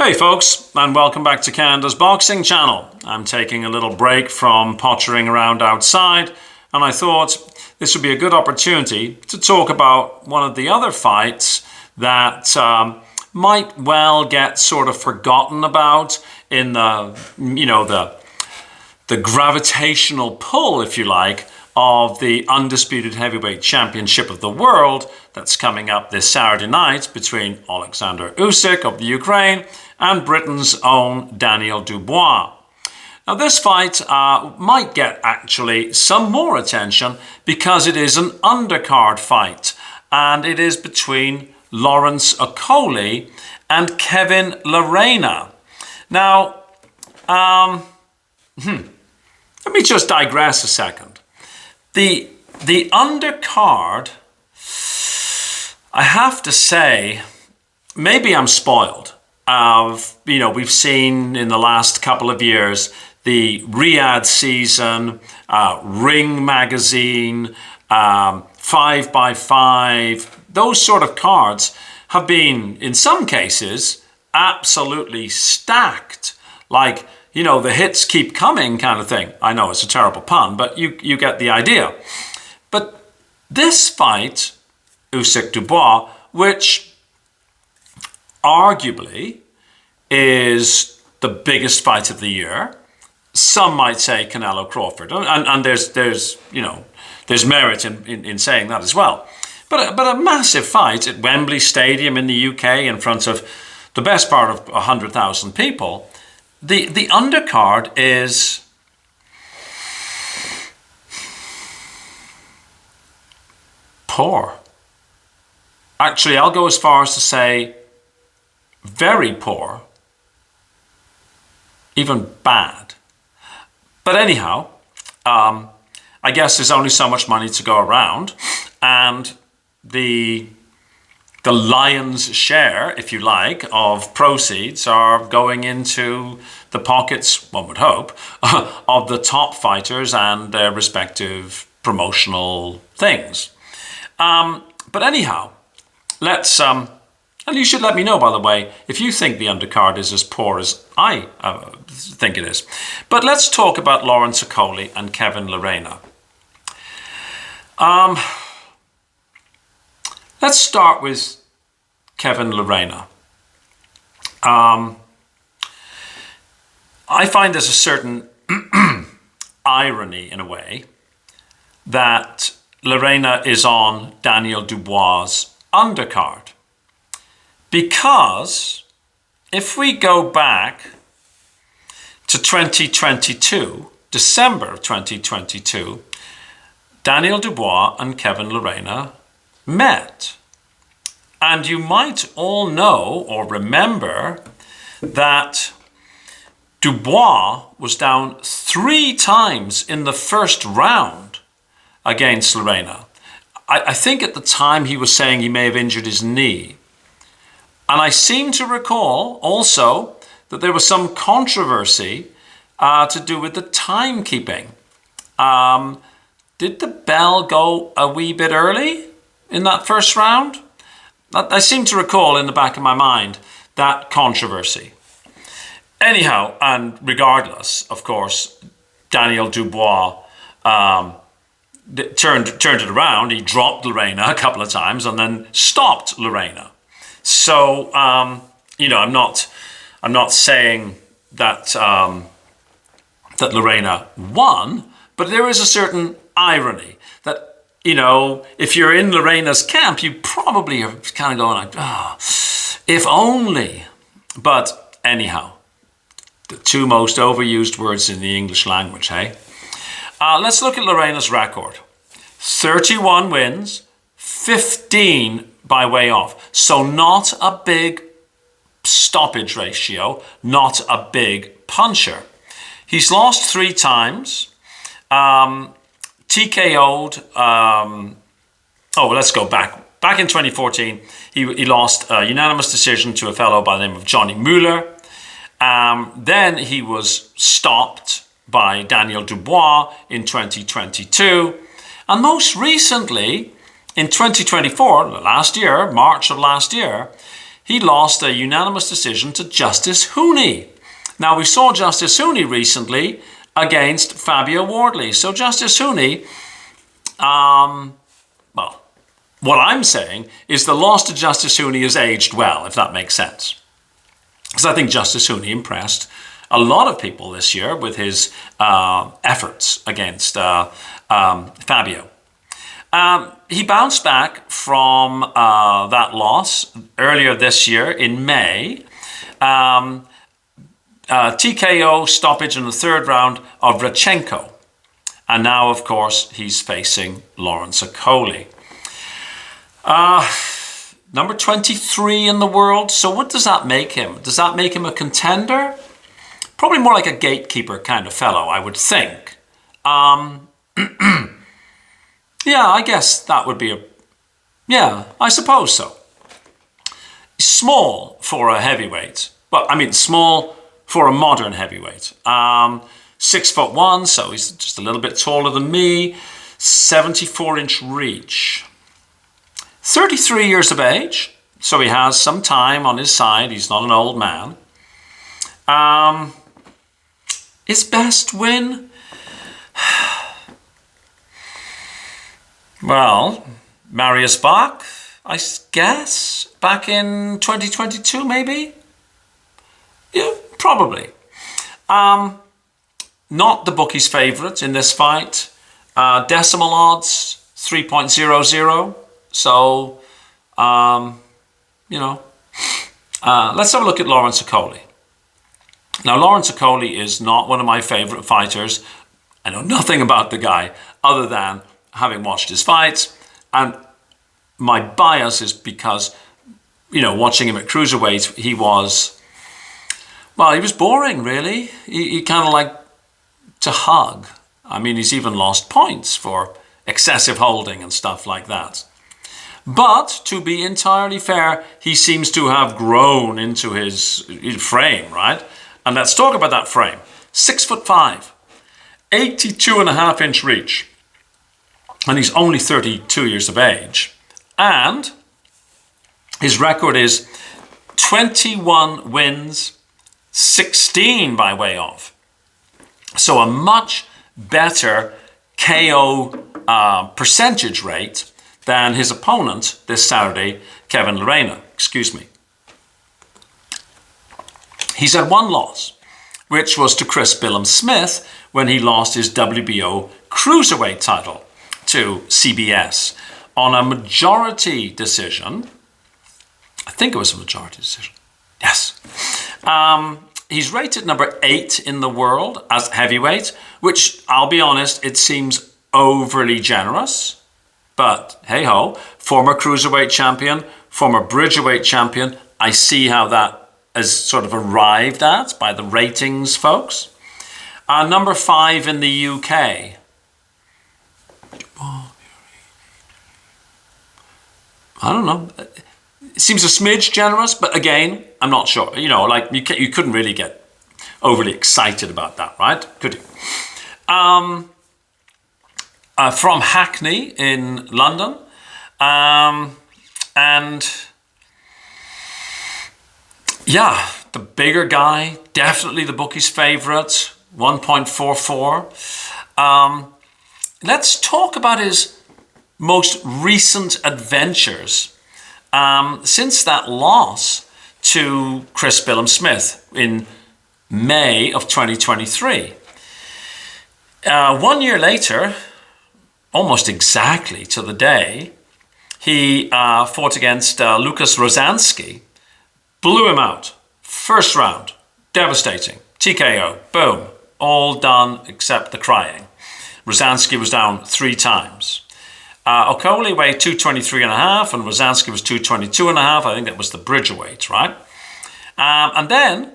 Hey folks, and welcome back to Canada's Boxing Channel. I'm taking a little break from pottering around outside, and I thought this would be a good opportunity to talk about one of the other fights that might well get sort of forgotten about in the gravitational pull, if you like, of the undisputed heavyweight championship of the world that's coming up this Saturday night between Oleksandr Usyk of the Ukraine and Britain's own Daniel Dubois. Now this fight might get actually some more attention because it is an undercard fight, and it is between Lawrence Okolie and Kevin Lerena. Now, let me just digress a second. The undercard, I have to say, maybe I'm spoiled. We've seen in the last couple of years the Riyadh season, Ring magazine, 5x5, those sort of cards have been, in some cases, absolutely stacked. Like, the hits keep coming kind of thing. I know it's a terrible pun, but you get the idea. But this fight, Usyk-Dubois, which arguably is the biggest fight of the year. Some might say Canelo Crawford, and there's merit in saying that as well. But a massive fight at Wembley Stadium in the UK in front of the best part of 100,000 people. The undercard is poor. Actually, I'll go as far as to say very poor, even bad. But anyhow, I guess there's only so much money to go around, and the lion's share, if you like, of proceeds are going into the pockets, one would hope, of the top fighters and their respective promotional things. But anyhow, let's... And you should let me know, by the way, if you think the undercard is as poor as I think it is. But let's talk about Lawrence Okolie and Kevin Lerena. Let's start with Kevin Lerena. I find there's a certain irony, in a way, that Lerena is on Daniel Dubois' undercard. Because if we go back to 2022, December of 2022, Daniel Dubois and Kevin Lerena met. And you might all know or remember that Dubois was down 3 times in the first round against Lerena. I think at the time he was saying he may have injured his knee. And I seem to recall also that there was some controversy to do with the timekeeping. Did the bell go a wee bit early in that first round? I seem to recall in the back of my mind that controversy. Anyhow, and regardless, of course, Daniel Dubois turned it around. He dropped Lerena a couple of times and then stopped Lerena. So, I'm not saying that that Lerena won, but there is a certain irony that, if you're in Lerena's camp, you probably are kind of going like, if only. But anyhow, the 2 most overused words in the English language, hey? Let's look at Lerena's record. 31 wins, 15 by way of. So not a big stoppage ratio, not a big puncher. He's lost 3 times. TKO'd. Let's go back. Back in 2014, he lost a unanimous decision to a fellow by the name of Johnny Mueller. Then he was stopped by Daniel Dubois in 2022. And most recently, in 2024, last year, March of last year, he lost a unanimous decision to Justice Hooney. Now, we saw Justice Hooney recently against Fabio Wardley. So Justice Hooney, well, what I'm saying is the loss to Justice Hooney has aged well, if that makes sense. Because I think Justice Hooney impressed a lot of people this year with his efforts against Fabio. He bounced back from that loss earlier this year in May. TKO stoppage in the third round of Radchenko. And now, of course, he's facing Lawrence Okolie. Number 23 in the world. So what does that make him? Does that make him a contender? Probably more like a gatekeeper kind of fellow, I would think. Yeah, I guess that would be yeah, I suppose so. Small for a heavyweight. Well, I mean, small for a modern heavyweight. 6'1", so he's just a little bit taller than me. 74-inch reach. 33 years of age, so he has some time on his side. He's not an old man. His best win? Well, Marius Bach, I guess, back in 2022 maybe? Yeah, probably. Not the bookie's favourite in this fight. Decimal odds, 3.00. So, let's have a look at Lawrence Okolie. Now, Lawrence Okolie is not one of my favourite fighters. I know nothing about the guy other than having watched his fights. And my bias is because, watching him at cruiserweight, he was boring, really. He kind of liked to hug. I mean, he's even lost points for excessive holding and stuff like that. But to be entirely fair, he seems to have grown into his frame, right? And let's talk about that frame. 6'5", 82.5-inch reach. And he's only 32 years of age. And his record is 21 wins, 16 by way of. So a much better KO percentage rate than his opponent this Saturday, Kevin Lerena. Excuse me. He's had one loss, which was to Chris Billam-Smith when he lost his WBO cruiserweight title to CBS on a majority decision. I think it was a majority decision. Yes. He's rated number 8 in the world as heavyweight, which, I'll be honest, it seems overly generous. But hey-ho, former cruiserweight champion, former bridgerweight champion. I see how that is sort of arrived at by the ratings, folks. Number 5 in the UK. I don't know. It seems a smidge generous, but again, I'm not sure. You couldn't really get overly excited about that, right? Could you? From Hackney in London. And yeah, the bigger guy, definitely the bookie's favourite, 1.44. Let's talk about his most recent adventures since that loss to Chris Billam-Smith in May of 2023. 1 year later, almost exactly to the day, he fought against Lukas Rosansky, blew him out. First round, devastating. TKO, boom, all done except the crying. Rosansky was down 3 times. Okolie weighed 223.5 and Rosansky was 222.5. I think that was the bridgerweight, right? And then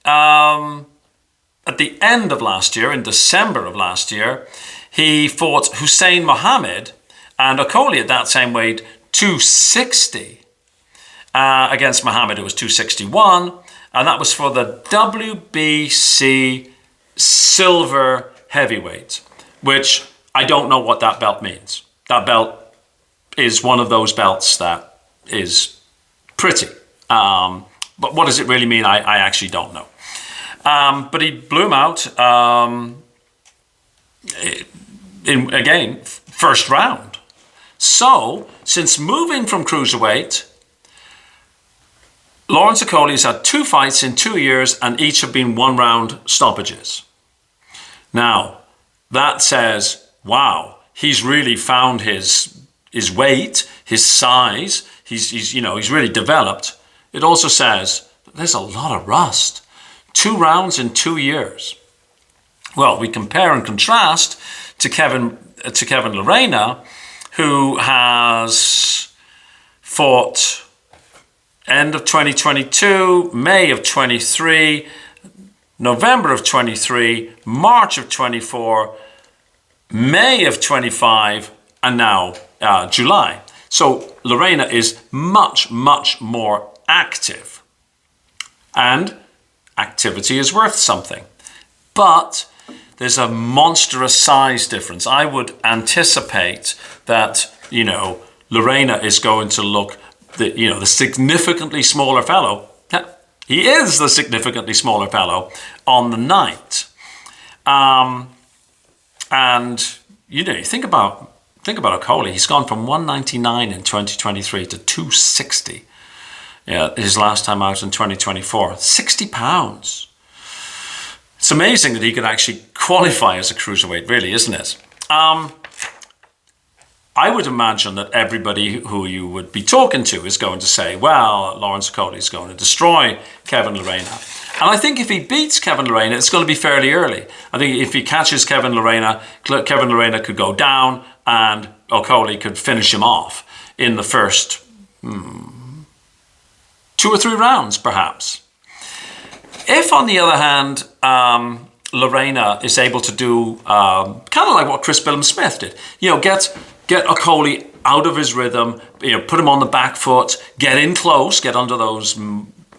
at the end of last year, in December of last year, he fought Hussein Mohammed, and Okolie at that time weighed 260 against Mohammed, who was 261, and that was for the WBC silver heavyweight, which I don't know what that belt means. That belt is one of those belts that is pretty. But what does it really mean? I actually don't know. But he blew him out again, first round. So, since moving from cruiserweight, Lawrence Okolie has had 2 fights in 2 years, and each have been 1-round stoppages. Now, that says, wow, he's really found his weight, his size. He's really developed. It also says that there's a lot of rust. 2 rounds in 2 years. Well, we compare and contrast to Kevin Lerena, who has fought end of 2022, May of 23, November of 23, March of 24, May of 25, and now July. So Lerena is much, much more active. And activity is worth something. But there's a monstrous size difference. I would anticipate that, Lerena is going to look, the significantly smaller fellow. He is the significantly smaller fellow on the night. And, you think about Okolie. He's gone from 199 in 2023 to 260. His last time out in 2024. 60 pounds. It's amazing that he could actually qualify as a cruiserweight, really, isn't it? I would imagine that everybody who you would be talking to is going to say, well, Lawrence Okolie is going to destroy Kevin Lerena. And I think if he beats Kevin Lerena, it's going to be fairly early. I think if he catches Kevin Lerena could go down and Okolie could finish him off in the first 2 or 3 rounds, perhaps. If, on the other hand, Lerena is able to do kind of like what Chris Billum-Smith did, get Okolie out of his rhythm, put him on the back foot, get in close, get under those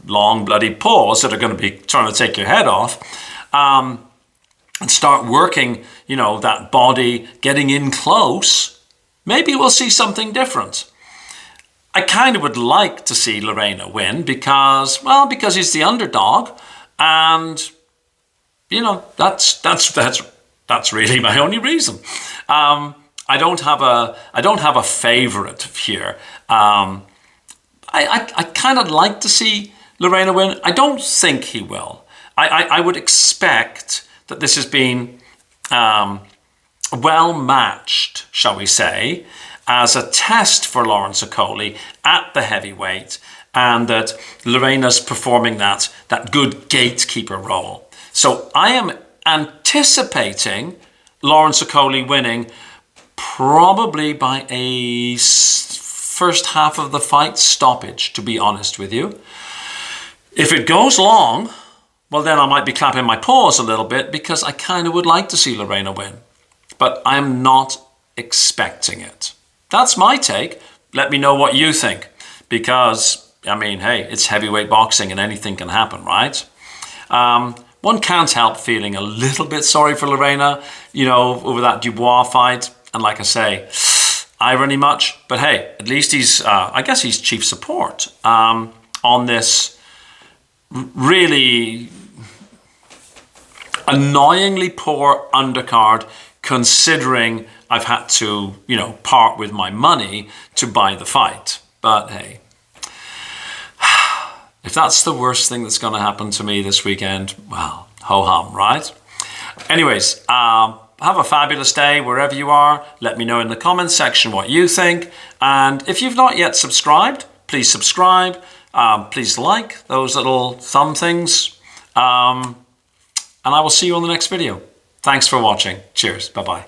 long bloody paws that are going to be trying to take your head off, and start working, that body, getting in close, maybe we'll see something different. I kind of would like to see Lerena win because he's the underdog, and that's really my only reason. I don't have a favorite here. I kind of like to see Lerena win. I don't think he will. I would expect that this has been well matched, shall we say, as a test for Lawrence Okolie at the heavyweight, and that Lerena's performing that good gatekeeper role. So I am anticipating Lawrence Okolie winning probably by a first half of the fight stoppage, to be honest with you. If it goes long, well, then I might be clapping my paws a little bit because I kind of would like to see Lerena win. But I'm not expecting it. That's my take. Let me know what you think. Because, hey, it's heavyweight boxing and anything can happen, right? One can't help feeling a little bit sorry for Lerena, over that Dubois fight. And like I say, irony much. But hey, at least he's chief support on this really annoyingly poor undercard, considering I've had to, part with my money to buy the fight. But hey, if that's the worst thing that's going to happen to me this weekend, well, ho-hum, right? Anyways, have a fabulous day wherever you are. Let me know in the comments section what you think. And if you've not yet subscribed, please subscribe. Please like those little thumb things. And I will see you on the next video. Thanks for watching. Cheers. Bye-bye.